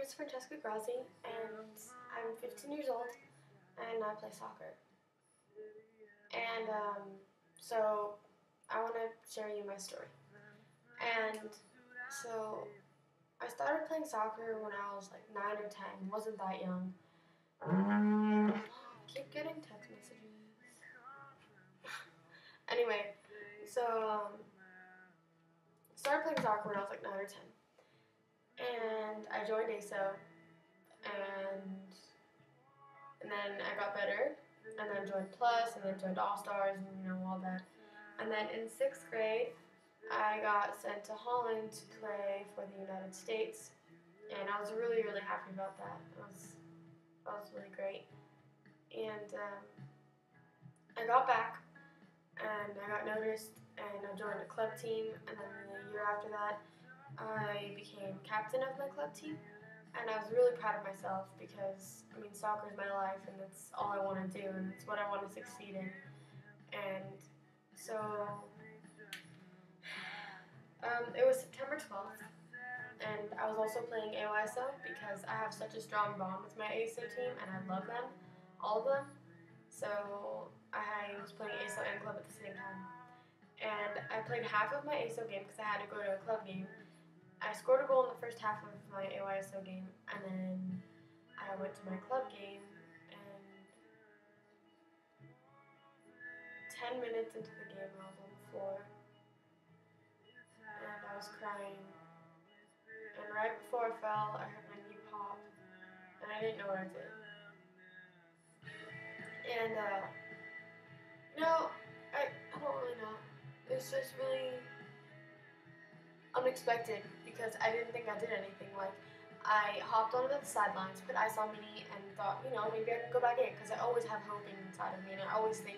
is Francesca and I'm 15 years old, and I play soccer. And so I want to share you my story. And so I started playing soccer when I was like 9 or 10. Wasn't that young. Keep getting text messages. Anyway, so started playing soccer when I was like 9 or 10. And I joined a.c.l, and then I got better, and then joined Plus, and then joined All Stars, and all that. And then in 6th grade, I got sent to Holland to play for the United States, and I was really, really happy about that. That was really great. And I got back, and I got noticed, and I joined a club team, and then the year after that, I became captain of my club team, and I was really proud of myself because, soccer is my life, and that's all I want to do, and it's what I want to succeed in. And so, it was September 12th, and I was also playing a.c.l because I have such a strong bond with my a.c.l team, and I love them, all of them. So I was playing a.c.l and club at the same time. And I played half of my a.c.l game because I had to go to a club game. I scored a goal in the first half of my a.y.s.l game, and then I went to my club game, and 10 minutes into the game I was on the floor, and I was crying, and right before I fell, I heard my knee pop, and I didn't know what I did. And, I don't really know. It's just really unexpected because I didn't think I did anything. Like, I hopped onto the sidelines, put ice on my knee, and thought, maybe I can go back in because I always have hope inside of me, and I always think,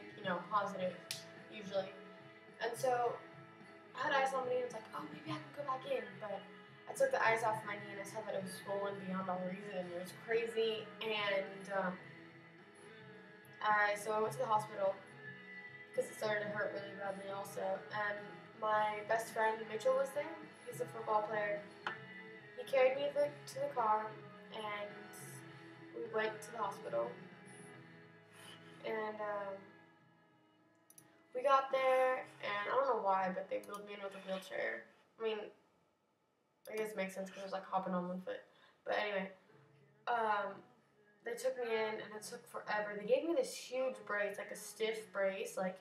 positive, usually. And so I had ice on my knee, and it's like, oh, maybe I can go back in, but I took the ice off my knee, and I saw that it was swollen beyond all reason. It was crazy, and so I went to the hospital because it started to hurt really badly also, and my best friend Mitchell was there. He's a football player. He carried me to the car, and we went to the hospital. And we got there, and I don't know why, but they wheeled me in with a wheelchair. I guess it makes sense because I was like hopping on one foot. But anyway, they took me in, and it took forever. They gave me this huge brace, like a stiff brace. Like,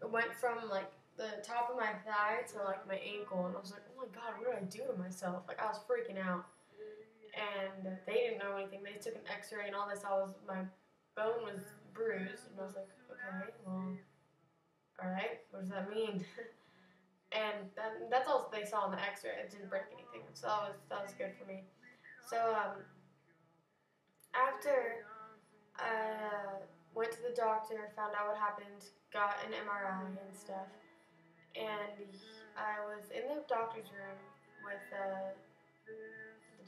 it went from like the top of my thigh to like my ankle, and I was like, oh my god, what did I do to myself? Like, I was freaking out. And they didn't know anything. They took an x-ray and all they saw was my bone was bruised, and I was like, okay, well, alright, what does that mean? And that's all they saw in the x-ray. It didn't break anything, so that was good for me. So after I went to the doctor, found out what happened, got an MRI and stuff, and I was in the doctor's room with the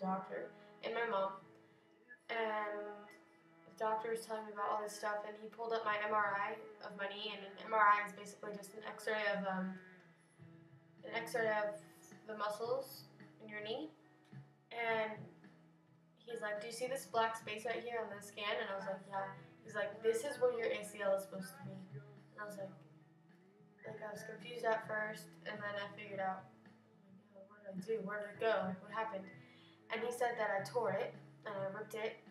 doctor and my mom, and the doctor was telling me about all this stuff, and he pulled up my MRI of my knee, and an MRI is basically just an x-ray of the muscles in your knee, and he's like, do you see this black space right here on the scan? And I was like, yeah. He's like, this is where your a.c.l is supposed to be. And I was like I was confused at first, and then I figured out, what did I do? Where did it go? Like, what happened? And he said that I tore it, and I ripped it,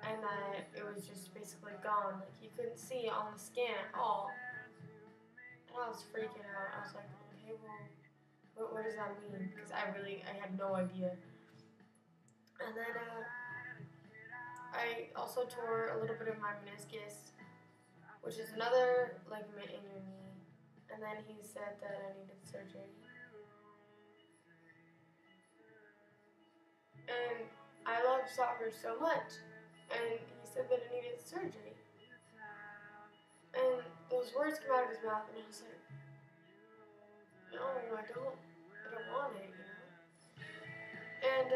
and that it was just basically gone. Like, you couldn't see on the scan at all. And I was freaking out. I was like, okay, well, what does that mean? Because I had no idea. And then I also tore a little bit of my meniscus, which is another ligament in your knee. And then he said that I needed surgery. And I love soccer so much, and he said that I needed surgery. And those words came out of his mouth, and I was like, no, I don't want it, And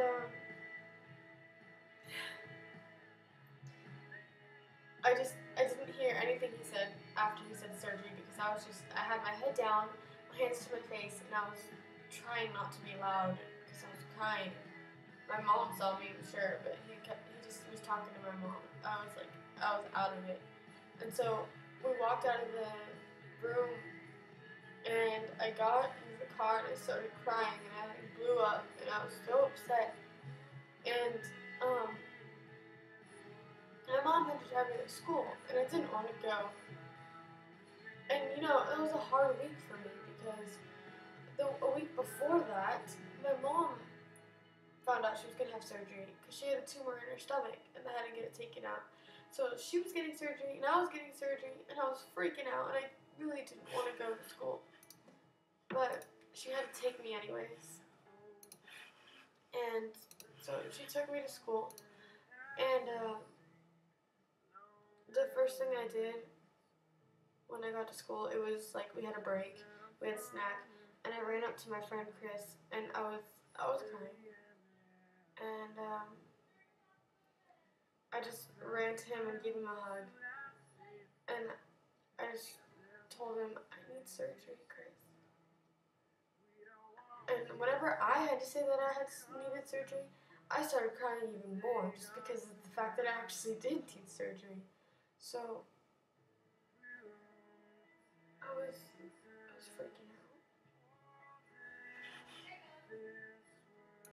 I didn't hear anything he said after he said surgery because I had my head down, my hands to my face, and I was trying not to be loud because I was crying. My mom saw me, I'm sure, but he just was talking to my mom. I was out of it. And so we walked out of the room, and I got in the car and I started crying, and I like blew up, and I was so upset. And um, my mom had to drive me to school, and I didn't want to go. And you know, it was a hard week for me because a week before that, my mom found out she was gonna have surgery because she had a tumor in her stomach, and they had to get it taken out. So she was getting surgery, and I was getting surgery, and I was freaking out, and I really didn't want to go to school. But she had to take me anyways. And so she took me to school, and the first thing I did when I got to school, it was like we had a break, we had a snack, and I ran up to my friend Chris, and I was crying, and I just ran to him and gave him a hug, and I just told him I need surgery, Chris. And whenever I had to say that I had needed surgery, I started crying even more just because of the fact that I actually did need surgery. So I was